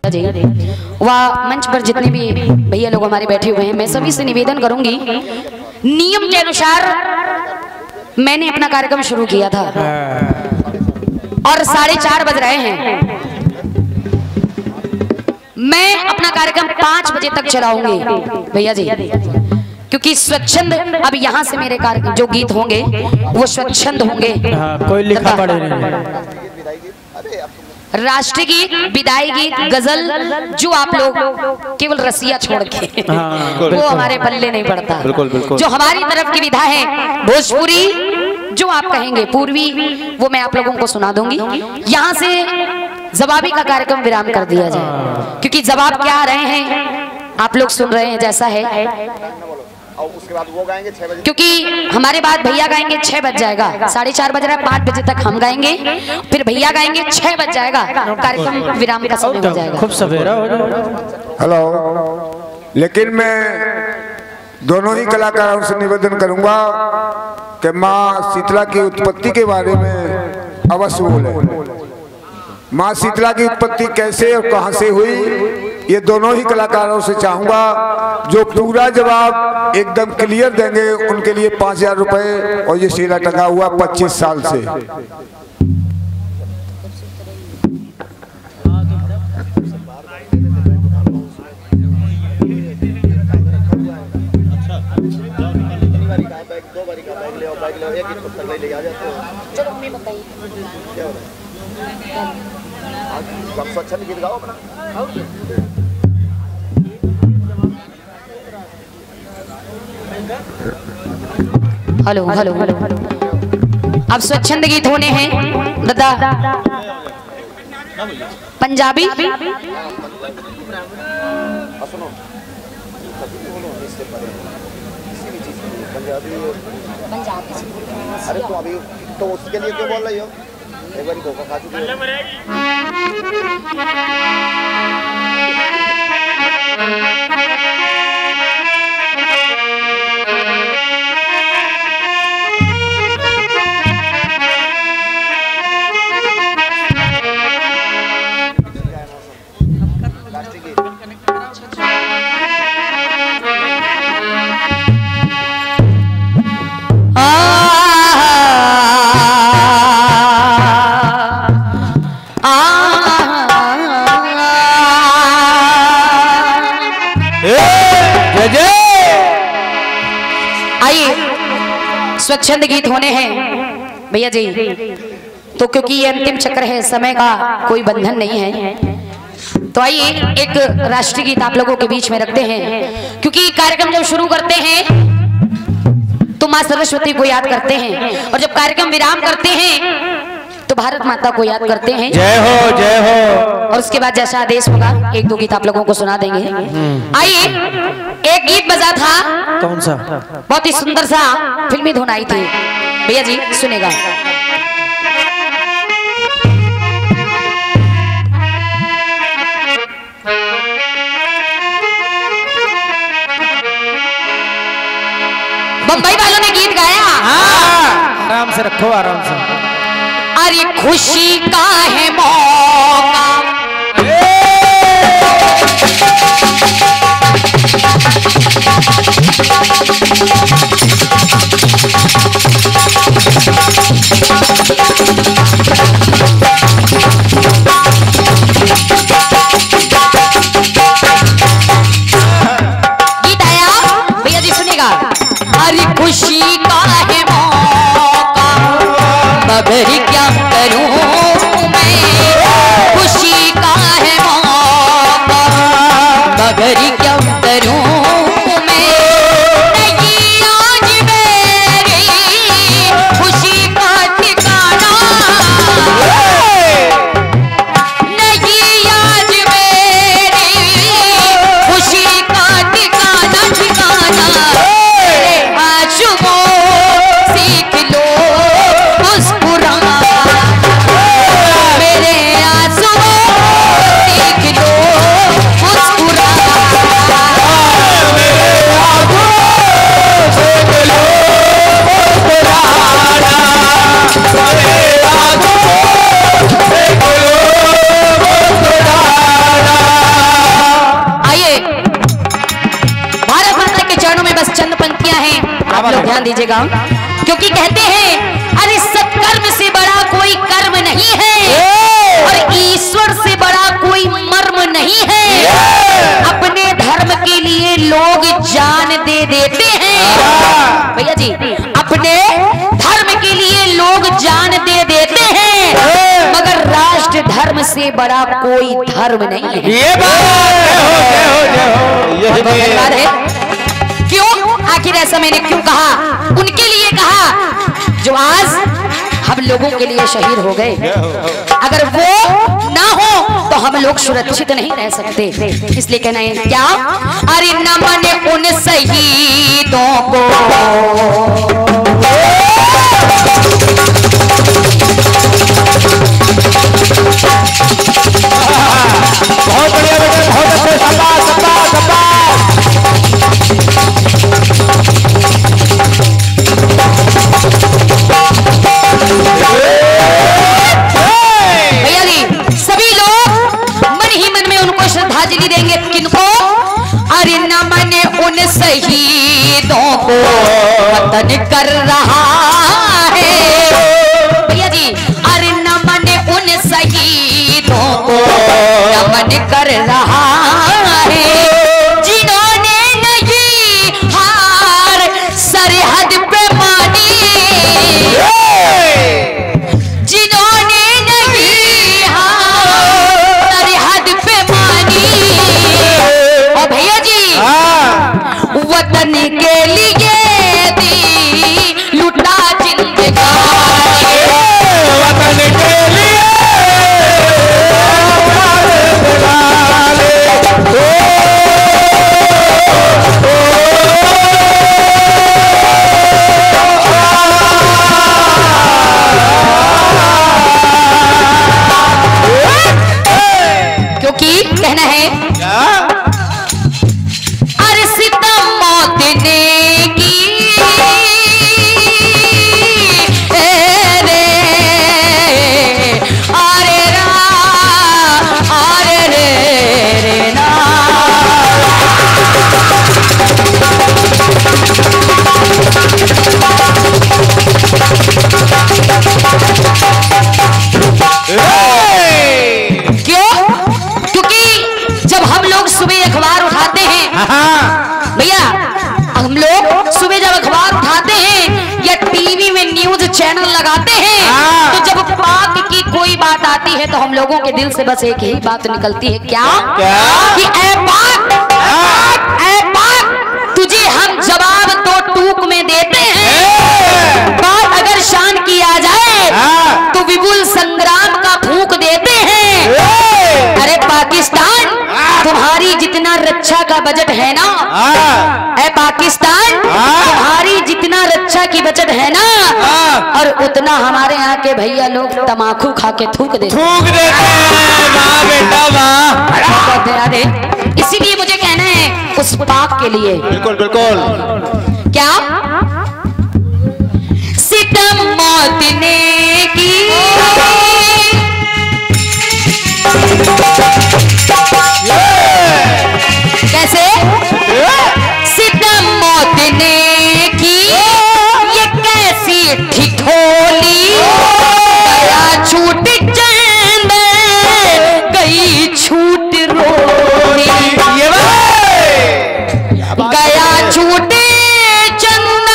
भैया जी, वह मंच पर जितने भी भैया लोग हमारे बैठे हुए हैं, मैं सभी से निवेदन करूंगी, नियम के अनुसार मैंने अपना कार्यक्रम शुरू किया था और 4:30 बज रहे हैं। मैं अपना कार्यक्रम 5 बजे तक चलाऊंगी भैया जी, क्योंकि स्वच्छंद अब यहाँ से मेरे कार्यक्रम जो गीत होंगे वो स्वच्छंद होंगे। कोई लिखा पढ़े नहीं। राष्ट्रीय गीत, विदाई गीत, गजल जो आप लोग केवल रसिया छोड़ के वो हमारे पल्ले नहीं पड़ता। बिल्कुल बिल्कुल। जो हमारी तरफ की विधा है भोजपुरी, जो आप कहेंगे पूर्वी, वो मैं आप लोगों को सुना दूंगी। यहाँ से जवाबी का कार्यक्रम विराम कर दिया जाए, क्योंकि जवाब क्या आ रहे हैं आप लोग सुन रहे हैं जैसा है। और उसके बाद वो गाएंगे 6 बजे, क्योंकि हमारे बाद भैया गाएंगे 6 बज जाएगा, 4:30 बज रहा है, 5 बजे तक हम गाएंगे, फिर भैया गाएंगे 6 बज जाएगा, कार्यक्रम विराम का समय हो जाएगा। खूब सवेरा हो जाएगा। हेलो, लेकिन मैं दोनों ही कलाकारों से निवेदन करूंगा कि माँ शीतला की उत्पत्ति के बारे में अवश्य बोले। माँ शीतला की उत्पत्ति कैसे और कहां से हुई, ये दोनों ही कलाकारों से चाहूंगा। जो पूरा जवाब एकदम क्लियर देंगे उनके लिए 5000 रुपए, और ये शेरा टंगा हुआ 25 साल से। स्वच्छंद गीत गाओ अपना। हेलो हेलो हेलो, अब स्वच्छंद गीत होने हैं दादा। पंजाबी अरे तो अभी तो उसके लिए क्यों बोल रही हो? एक बार धोखा खा चुकी हो। स्वच्छंद गीत होने हैं भैया जी, तो क्योंकि ये अंतिम चक्र है, समय का कोई बंधन नहीं है, तो आइए एक राष्ट्रीय गीत आप लोगों के बीच में रखते हैं। क्योंकि कार्यक्रम जब शुरू करते हैं तो माँ सरस्वती को याद करते हैं, और जब कार्यक्रम विराम करते हैं तो भारत माता को याद करते हैं। जय हो जय हो। और उसके बाद जैसा आदेश होगा 1-2 गीत आप लोगों को सुना देंगे। आइए, एक गीत बजा था, कौन सा? बहुत ही सुंदर सा फिल्मी धुन आई थी भैया जी, सुनेगा। बम्बई वालों ने गीत गाया। आराम से रखो, आराम से। अरे खुशी का है मौका, गीत आया भैया जी, सुनेगा। अरे खुशी का है मौका, मगर क्या करूं मैं, खुशी का है मौका, मगर क्या करूं मैं, नहीं आज मेरी खुशी का ठिकाना, नहीं आज मेरी खुशी का ठिकाना, आंसुओं सीख लो मुस्कुराना। लीजिएगा, क्योंकि कहते हैं अरे सत्कर्म से बड़ा कोई कर्म नहीं है और ईश्वर से बड़ा कोई मर्म नहीं है। अपने धर्म के लिए लोग जान दे देते हैं भैया जी, अपने धर्म के लिए लोग जान दे देते हैं, मगर राष्ट्र धर्म से बड़ा कोई धर्म नहीं है। ये बात है। क्यों? आखिर ऐसा मैंने क्यों कहा? उनके लिए कहा जो आज हम लोगों के लिए शहीद हो गए। अगर वो ना हो तो हम लोग सुरक्षित नहीं रह सकते। इसलिए कहना है क्या, अरे नमन उन शहीदों को, बहुत बढ़िया बेटे, बहुत अच्छे, शाबाश शाबाश शाबाश। भैया जी सभी लोग मन ही मन में उनको श्रद्धांजलि देंगे। किनको? अरे नमन उन शहीदों को वतन कर रहा है भैया जी, अरे नमन उन शहीदों को नमन कर रहा है, जिन्होंने नहीं हार सरहद पे मानी, जिन्होंने नहीं हार सरहद पे मानी। और भैया जी वतन के लिए दी लुटा जिंदगानी, वतन के लिए क्योंकि कहना है अरे सितम मौत ने की रे, अरे रा अरे रे ना। क्यों? क्योंकि जब हम लोग सुबह अखबार उठाते हैं भैया, हम लोग सुबह जब अखबार उठाते हैं या टीवी में न्यूज चैनल लगाते हैं, तो जब पाक की कोई बात आती है तो हम लोगों के दिल से बस एक ही बात निकलती है, क्या? कि ऐ पाक, ऐ पाक, तुझे हम जवाब दो टूक में देते हैं। बात अगर शान की आ जाए तो विपुल संग्राम का फूंक देते हैं। अरे पाकिस्तान, तुम्हारी जितना रक्षा का बजट है ना, ऐ पाकिस्तान, तुम्हारी जितना रक्षा की बजट है ना, और उतना हमारे यहाँ के भैया लोग तमाकू खा के थूक देते हैं। वाह बेटा वाह। इसीलिए मुझे कहना है उस पाक के लिए, बिल्कुल बिल्कुल। क्या सितम मौत ने की, कैसे सितम मौत ने की, ये कैसी ठिठोली, गया छूट चंद गई छूट रोनी, गया छूट चंद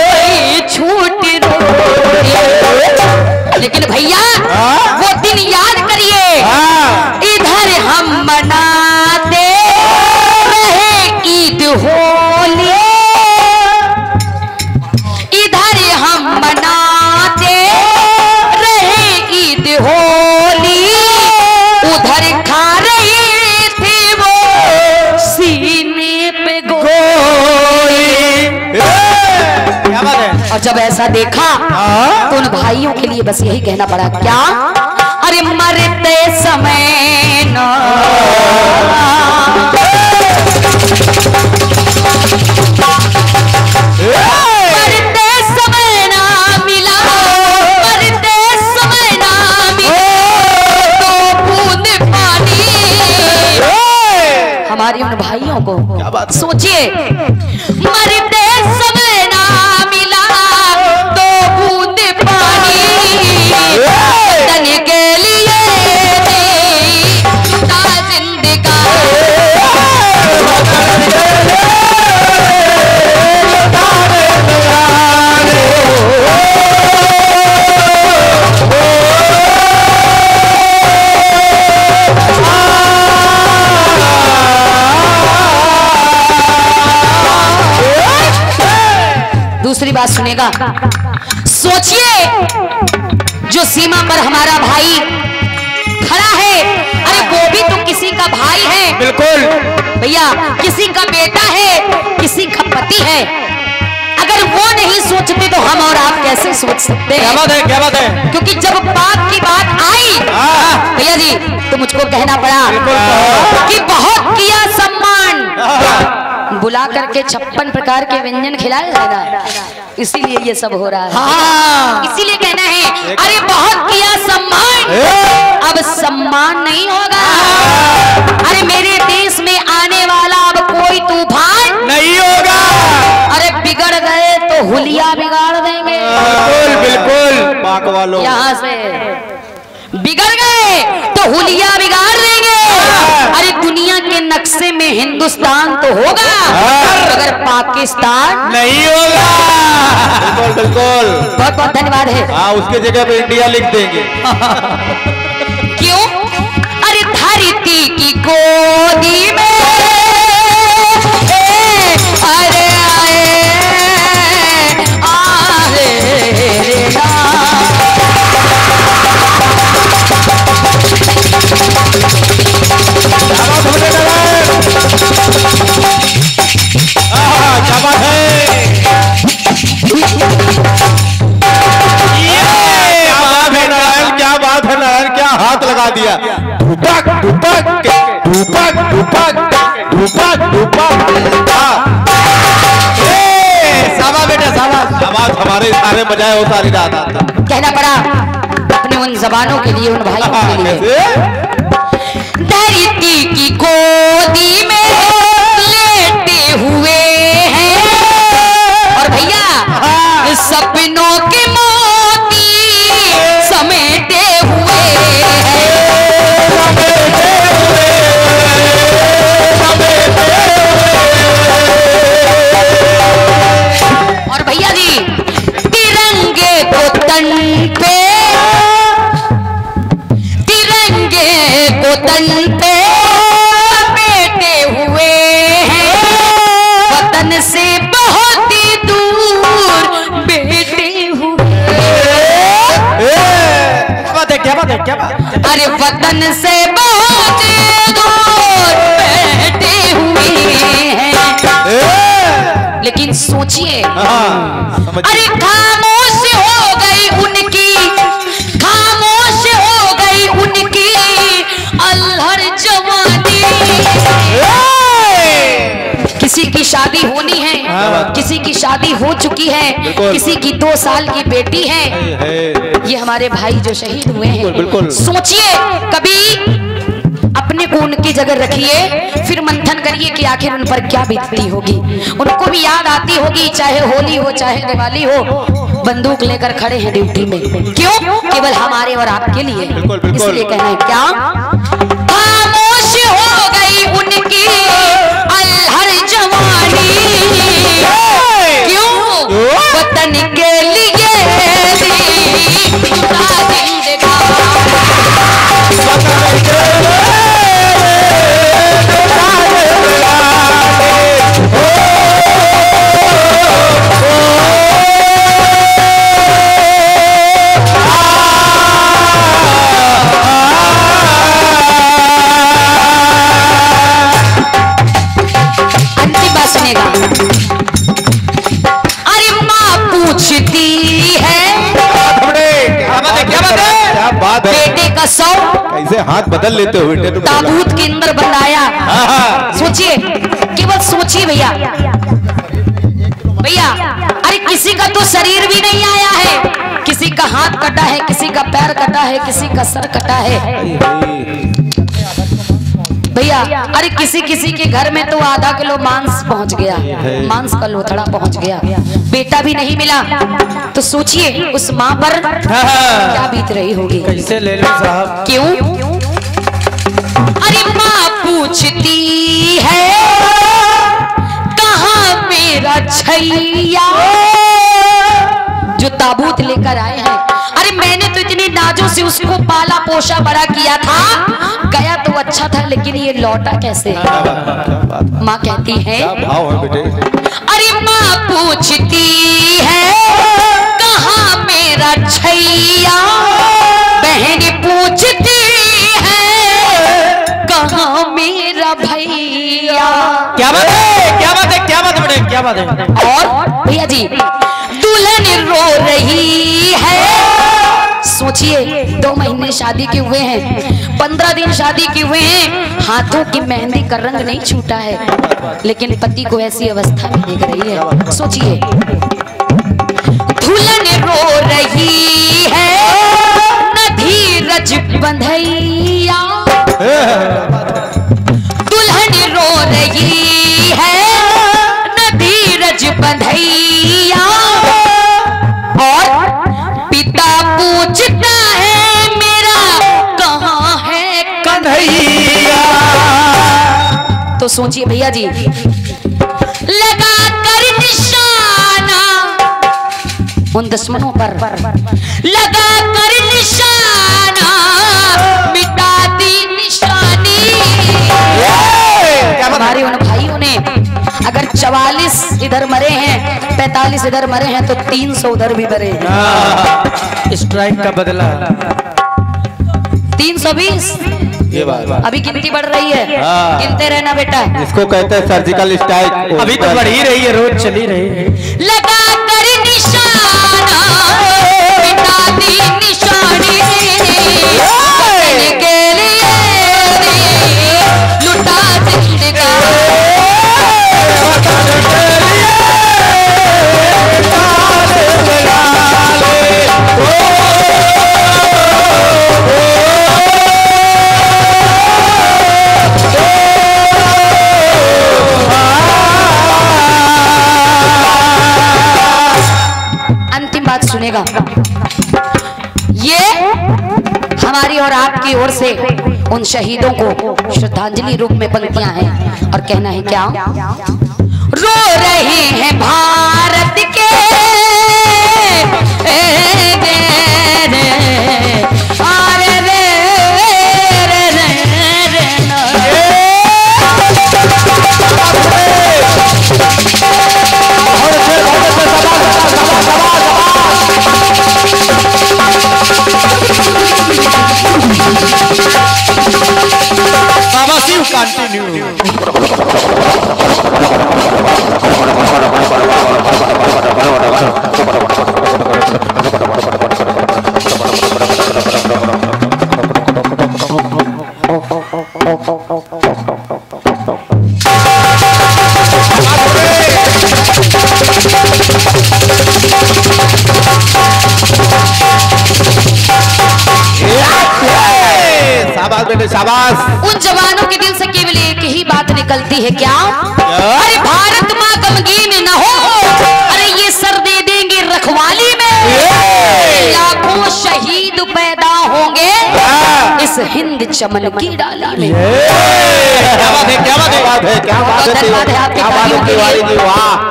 गई छूट रोनी। लेकिन भैया वो दिन याद करिए, इधर हम मनाते रहे ईद होली, इधर हम मनाते रहे ईद होली, उधर खा रही थी वो सीने पे गोली। क्या बात है? और जब ऐसा देखा तो उन भाइयों के लिए बस यही कहना पड़ा, क्या? अरे मरते समय ना मरते समय ना मिला, मरते समय ना मिला तो बूंद पानी। हमारे उन भाइयों को क्या बात है? सोचिए, मरते समय ना दूसरी बात सुनेगा, सोचिए जो सीमा पर हमारा भाई खड़ा है, अरे वो भी तो किसी का भाई है। बिल्कुल भैया, किसी का बेटा है, किसी का पति है। अगर वो नहीं सोचते तो हम और आप कैसे सोच सकते हैं? क्या बात है, क्या बात है। क्योंकि जब बाप की बात आई भैया जी तो मुझको कहना पड़ा कि बहुत किया सम्मान, बुला करके 56 प्रकार के व्यंजन खिलाए जाएगा, इसीलिए ये सब हो रहा है। इसीलिए कहना है अरे बहुत किया सम्मान, अब सम्मान नहीं होगा। अरे मेरे देश में आने वाला अब कोई तूफान नहीं होगा। अरे बिगड़ गए तो हुलिया बिगाड़ देंगे। बिल्कुल बिल्कुल पाक वालों, यहाँ से बिगड़ गए तो हुलिया बिगाड़ देंगे। अरे दुनिया के नक्शे में हिंदुस्तान तो होगा मगर पाकिस्तान नहीं होगा। बिल्कुल बिल्कुल, बहुत बहुत धन्यवाद है। हाँ, उसके जगह पे इंडिया लिख देंगे। क्यों? अरे धरती की गोदी में अरे आए क्या बात है, क्या बात है नारायण, क्या हाथ लगा दिया। धूपक धूपक धूपक धूपक धूपक धूपक। सावा बेटा सावा, आवाज हमारे सारे बजाए हो सारी रात। कहना पड़ा अपने उन जबानों के लिए, उन भाइयों के लिए। धरती की गोदी में लेटे हुए हैं और भैया सपनों के मोती समेटे हुए हैं। और भैया जी तिरंगे को तन पे, तिरंगे को तन पे बैठे हुए हैं, वतन से बहुत ही दूर बैठे हुए। क्या बात है, क्या बात है, क्या बात। अरे वतन से बहुत दूर बैठे हुए हैं। लेकिन सोचिए, अरे खामोश हो गई उनकी, खामोश हो गई उनकी अल्हड़ जवानी। किसी की शादी होनी है, किसी की शादी हो चुकी है, किसी की 2 साल की बेटी है। ये हमारे भाई जो शहीद हुए हैं, सोचिए कभी अपने को उनकी जगह रखिए, फिर मंथन करिए कि आखिर उन पर क्या बीतती होगी। उनको भी याद आती होगी, चाहे होली हो चाहे दिवाली हो, बंदूक लेकर खड़े हैं ड्यूटी में। क्यों? केवल हमारे और आपके लिए। इसलिए कहना है क्या, खामोश हो गई उनकी अल्हड़ जवानी। क्यों? वतन के लिए बेटे का सौ कैसे हाथ बदल लेते हो बेटे, ताबूत के अंदर बनाया। सोचिए, केवल सोचिए भैया, भैया अरे किसी का तो शरीर भी नहीं आया है, किसी का हाथ कटा है, किसी का पैर कटा है, किसी का सर कटा है भैया। अरे किसी किसी के घर में तो आधा किलो मांस पहुंच गया, मांस का लोथड़ा पहुंच गया, बेटा भी नहीं मिला। तो सोचिए उस माँ पर क्या बीत रही होगी। कैसे ले लो साहब। क्यों? अरे माँ पूछती है कहाँ मेरा छैया, जो ताबूत लेकर आए हैं। अरे मैंने तो इतने इतनी नाजों से उसको पाला पोषा बड़ा किया था, गया तो अच्छा था लेकिन ये लौटा कैसे? माँ कहती है, क्या भाव है बेटे? अरे माँ पूछती है कहाँ मेरा छैया, बहन पूछती है कहाँ मेरा भैया। क्या बात है, क्या बात है, क्या बात है बेटे, क्या बात है? और भैया जी, दुल्हन रो रही है। सोचिए 2 महीने शादी के हुए हैं, 15 दिन शादी के हुए हैं, हाथों की मेहंदी का रंग नहीं छूटा है, लेकिन पति को ऐसी अवस्था में देख रही है। सोचिए, दुल्हन रो रही है न धीरज बंधैया, दुल्हन रो रही है न धीरज बंधैया, और पिता पूछता है मेरा कहाँ है कन्हैया। तो सोचिए भैया जी, लगा कर निशाना उन दुश्मनों पर, लगा कर निशाना मिटा दी निशानी। हमारे उन भाइयों ने अगर 44 इधर मरे हैं, 45 इधर मरे हैं, तो 300 उधर भी मरे हैं। स्ट्राइक का बदला 320। ये बात अभी गिनती बढ़ रही है, गिनते रहना बेटा। इसको कहते हैं सर्जिकल स्ट्राइक। अभी तो बढ़ ही रही है, रोज चली रही है। लगा कर निशाना मिटा दी निशानी, के लिए लुटा जिंदगानी। अंतिम बात सुनेगा, ये हमारी और आपकी ओर से उन शहीदों को श्रद्धांजलि रूप में पंक्तियां हैं, और कहना है क्या? रो रहे हैं भारत के बाबा शिव कंटिन्यू। शाबाश बेटे शाबाश। उन जवानों के दिल से केवल एक ही बात निकलती है, क्या? अरे भारत माँ गमगीन न हो, अरे ये सर दे देंगे रखवाली में, लाखों शहीद पैदा होंगे इस हिंद चमन की डाली में। क्या बात है, क्या बात है, क्या बात है, धन्यवाद है आपके तालियों के लिए,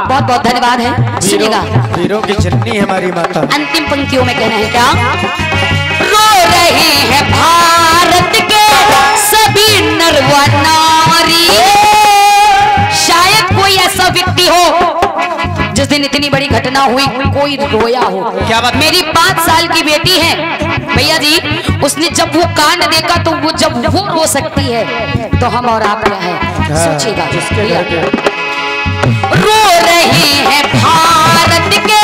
बहुत बहुत धन्यवाद है। सुनिएगा, वीरों की जननी हमारी माता। अंतिम पंक्तियों में कहना है क्या? रो रहे हैं भारत के सभी नर व नारी। शायद कोई ऐसा व्यक्ति हो जिस दिन इतनी बड़ी घटना हुई कोई रोया हो। क्या बात? मेरी 5 साल की बेटी है भैया जी, उसने जब वो कांड देखा तो वो जब वो रो सकती है तो हम और आप क्या है? सोचिएगा भैया। रो रहे हैं भारत के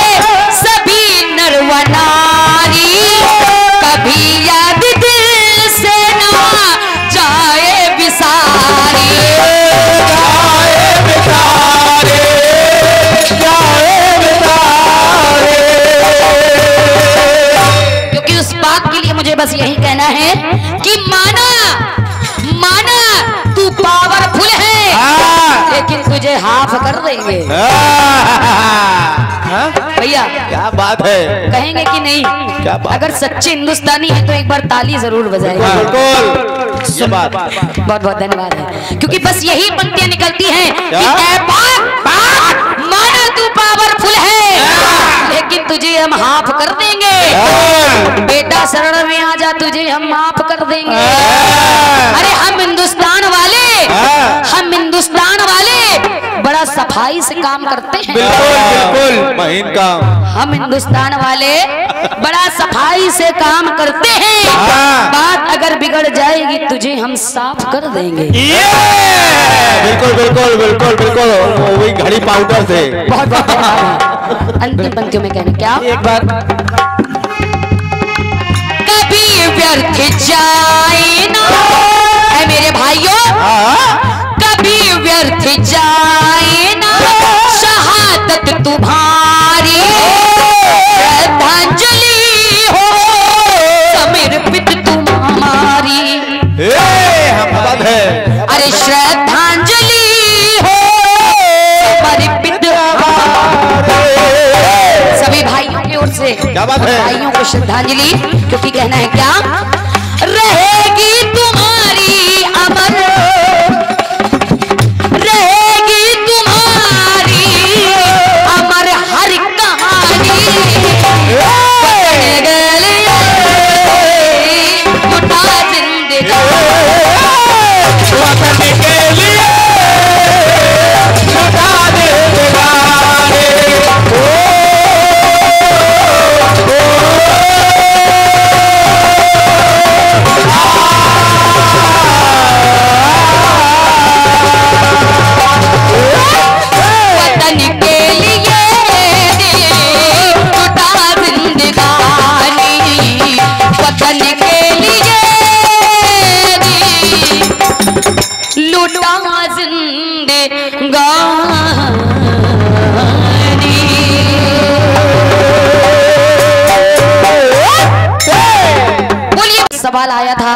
सभी नर व नारी, कभी याद दिल से ना जाए विसारी, जाए बेचारे, जाए बेचारे। क्योंकि उस बात के लिए मुझे बस यही कहना है कि माना माना तू पावरफुल है, लेकिन तुझे हाफ कर देंगे भैया। क्या बात है, कहेंगे कि नहीं? क्या बात? अगर सच्चे हिंदुस्तानी है तो एक बार ताली जरूर बजाएंगे। बिल्कुल ये बात। बहुत बहुत धन्यवाद है, क्योंकि बस यही पंक्तियां निकलती हैं कि ऐ पाक, माना तू पावरफुल है, लेकिन तुझे हम हाफ कर देंगे। बेटा शरण हम माफ कर देंगे। अरे हम हिंदुस्तान वाले बड़ा सफाई से काम करते हैं। बिल्कुल महीन काम। हम हिंदुस्तान वाले बड़ा सफाई से काम करते हैं। बात अगर बिगड़ जाएगी तुझे हम साफ कर देंगे। बिल्कुल बिल्कुल बिल्कुल बिल्कुल वही घड़ी पाउडर से। बहुत बहुत अंतिम पंक्तियों में कहने क्या एक बार कभी व्यर्थ जाए ना है मेरे भाइयों, कभी व्यर्थ जाए ना शहादत तुम्हारी, श्रद्धांजलि हो समर्पित तुम हमारी। अरे श्रद्धांजलि हो समर्पित सभी भाइयों की ओर से। क्या बात है? भाइयों को श्रद्धांजलि, क्योंकि कहना है क्या, रहेगी तुम्हारी अमर, रहेगी तुम्हारी अमर हर कहानी। लुटा जिंदगानी सवाल आया था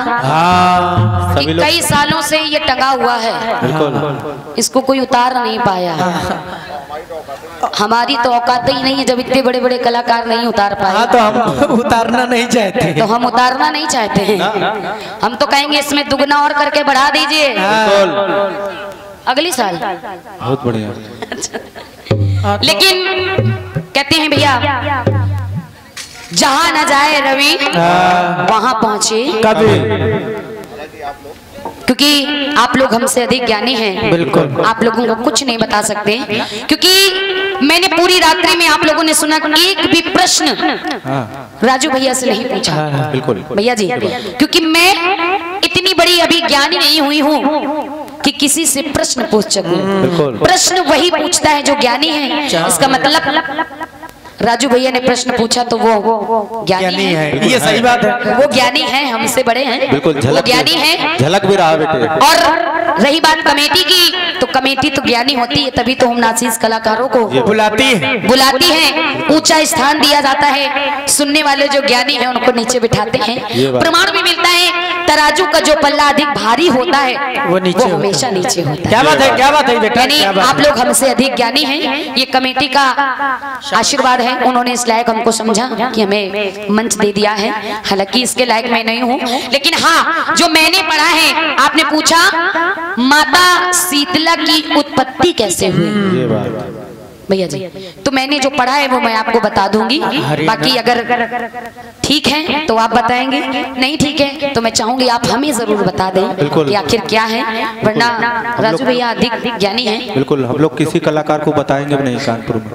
कि कई सालों से ये टंगा हुआ है, इसको कोई उतार नहीं पाया। हमारी तो औकात ही नहीं है, जब इतने बड़े बड़े कलाकार नहीं उतार पाए तो हम उतारना नहीं चाहते। तो हम उतारना नहीं चाहते हैं। हम तो कहेंगे इसमें दुगना और करके बढ़ा दीजिए अगली साल। बहुत बढ़िया। लेकिन कहते हैं भैया जहां न जाए रवि वहां पहुंचे कभी, क्योंकि आप लोग हमसे अधिक ज्ञानी हैं। बिल्कुल। आप लोगों को कुछ नहीं बता सकते, क्योंकि मैंने पूरी रात्रि में आप लोगों ने सुना एक भी प्रश्न राजू भैया से नहीं पूछा। बिल्कुल भैया जी, क्योंकि मैं इतनी बड़ी अभी ज्ञानी नहीं हुई हूँ कि किसी से प्रश्न पूछ सकूं। प्रश्न वही पूछता है जो ज्ञानी है। इसका मतलब राजू भैया ने प्रश्न पूछा तो वो ज्ञानी है। ये सही बात है। वो ज्ञानी है, हमसे बड़े हैं। बिल्कुल वो ज्ञानी है। झलक भी रहा बेटे। और रही बात कमेटी की, तो कमेटी तो ज्ञानी होती है, तभी तो हम नाचीज कलाकारों को बुलाती है, ऊंचा स्थान दिया जाता है। सुनने वाले जो ज्ञानी हैं उनको नीचे बिठाते हैं। प्रमाण भी मिलता है तराजू का जो पल्ला अधिक भारी होता है वो हमेशा नीचे होता है। क्या बात है, क्या बात है बेटा। यानी आप लोग हमसे अधिक ज्ञानी हैं। ये कमेटी का आशीर्वाद है। उन्होंने इस लायक हमको समझा कि हमें मंच दे दिया है। हालांकि इसके लायक मैं नहीं हूँ, लेकिन हाँ जो मैंने पढ़ा है, आपने पूछा माता शीतला की उत्पत्ति कैसे हुई भैया जी, तो मैंने जो पढ़ा है वो मैं आपको बता दूंगी। बाकी अगर ठीक है तो आप बताएंगे, नहीं ठीक है तो मैं चाहूंगी आप हमें जरूर बता दें कि आखिर क्या है, वरना राजू भैया अधिक ज्ञानी हैं। बिल्कुल, हम लोग किसी कलाकार को बताएंगे नहीं कानपुर में।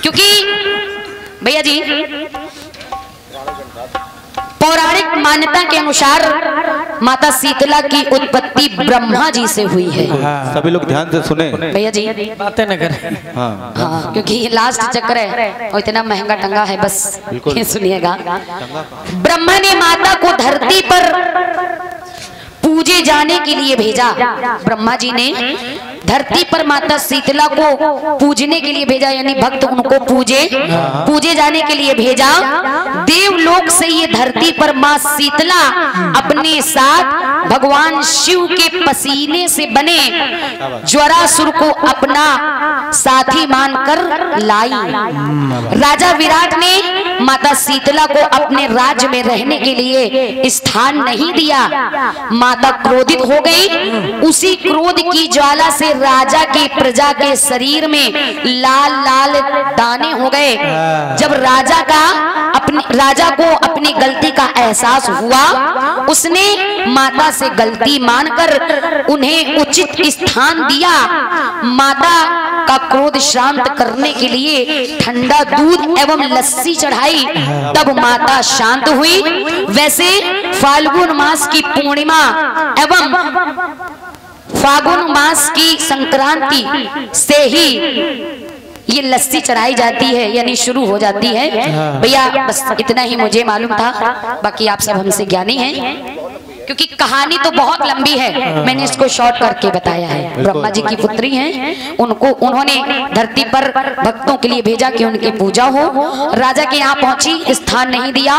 क्योंकि भैया जी पौराणिक मान्यता के अनुसार माता शीतला की उत्पत्ति ब्रह्मा जी से हुई है। सभी लोग ध्यान से सुने भैया जी, बातें न करें। हाँ, क्योंकि ये लास्ट चक्र है और इतना महंगा टंगा है, बस ये सुनिएगा। ब्रह्मा ने माता को धरती पर पूजे जाने के लिए भेजा। ब्रह्मा जी ने धरती पर माता शीतला को पूजने के लिए भेजा, यानी भक्त उनको पूजे जाने के लिए भेजा। देवलोक से ये धरती पर मां शीतला अपने साथ भगवान शिव के पसीने से बने ज्वरासुर को अपना साथी मानकर लाई। राजा विराट ने माता शीतला को अपने राज्य में रहने के लिए स्थान नहीं दिया। माता क्रोधित हो गई। उसी क्रोध की ज्वाला से राजा की प्रजा के शरीर में लाल लाल दाने हो गए, जब राजा को अपनी गलती का एहसास हुआ, उसने माता से गलती मानकर उन्हें उचित स्थान दिया। माता का क्रोध शांत करने के लिए ठंडा दूध एवं लस्सी चढ़ाई, तब माता शांत हुई। वैसे फाल्गुन मास की पूर्णिमा एवं फागुन मास की संक्रांति से ही ये लस्सी चढ़ाई जाती है, यानी शुरू हो जाती है। भैया बस इतना ही मुझे मालूम था, बाकी आप सब हमसे ज्ञानी हैं, क्योंकि कहानी तो बहुत लंबी है, मैंने इसको शॉर्ट करके बताया है। ब्रह्मा जी की पुत्री हैं, उन्होंने धरती पर भक्तों के लिए भेजा कि उनकी पूजा हो। राजा के यहाँ पहुंची, स्थान नहीं दिया।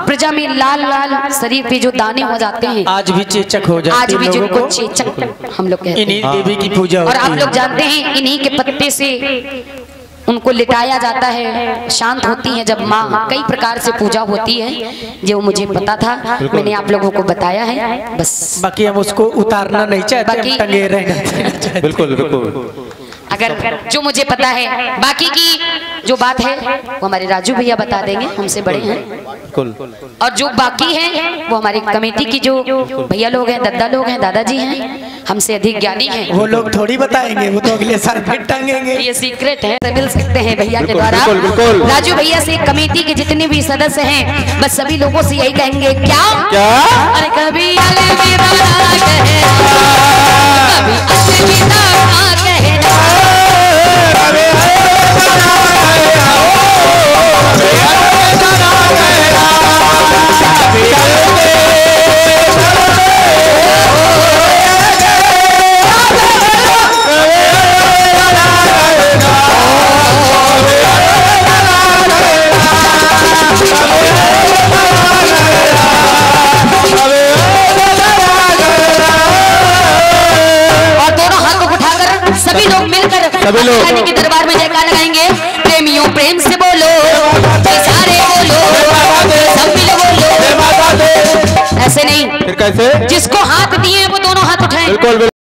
प्रजा में लाल लाल शरीर पे जो दाने हो जाते हैं, आज भी चेचक हो जाती है, आज भी जिनको चेचक हम लोग कहते हैं, इन्हीं देवी की पूजा और होती आप है। लोग जानते हैं इन्हीं के पत्ते से उनको लिटाया जाता है, शांत होती है। जब माँ कई प्रकार से पूजा होती है, जो मुझे पता था मैंने आप लोगों को बताया है। बस बाकी हम उसको उतारना नहीं चाहते, बाकी- टंगे रहना। बिल्कुल बिल्कुल। अगर जो मुझे पता है, बाकी की जो बात है वो हमारे राजू भैया बता देंगे, हमसे बड़े हैं। बिल्कुल। और जो बाकी है वो हमारी कमेटी की जो भैया लोग हैं, दद्दा लोग हैं, दादाजी हैं, हमसे अधिक ज्ञानी हैं। वो लोग थोड़ी बताएंगे, वो तो अगले साल फिर टांगेंगे। ये सीक्रेट है, मिल सकते हैं भैया के द्वारा। बिल्कुल, बिल्कुल। राजू भैया से कमेटी के जितने भी सदस्य हैं, बस सभी लोगों से यही कहेंगे, क्या अरे कभी अलविदा ना कहना, कभी अलविदा ना कहना। सभी लोग रानी के दरबार में जयकार लगाएंगे। प्रेमियों प्रेम से बोलो, सारे बोलो, सब मिले बोलो। ऐसे नहीं, फिर कैसे? जिसको हाथ दिए वो दोनों हाथ उठाएं। बिल्कुल।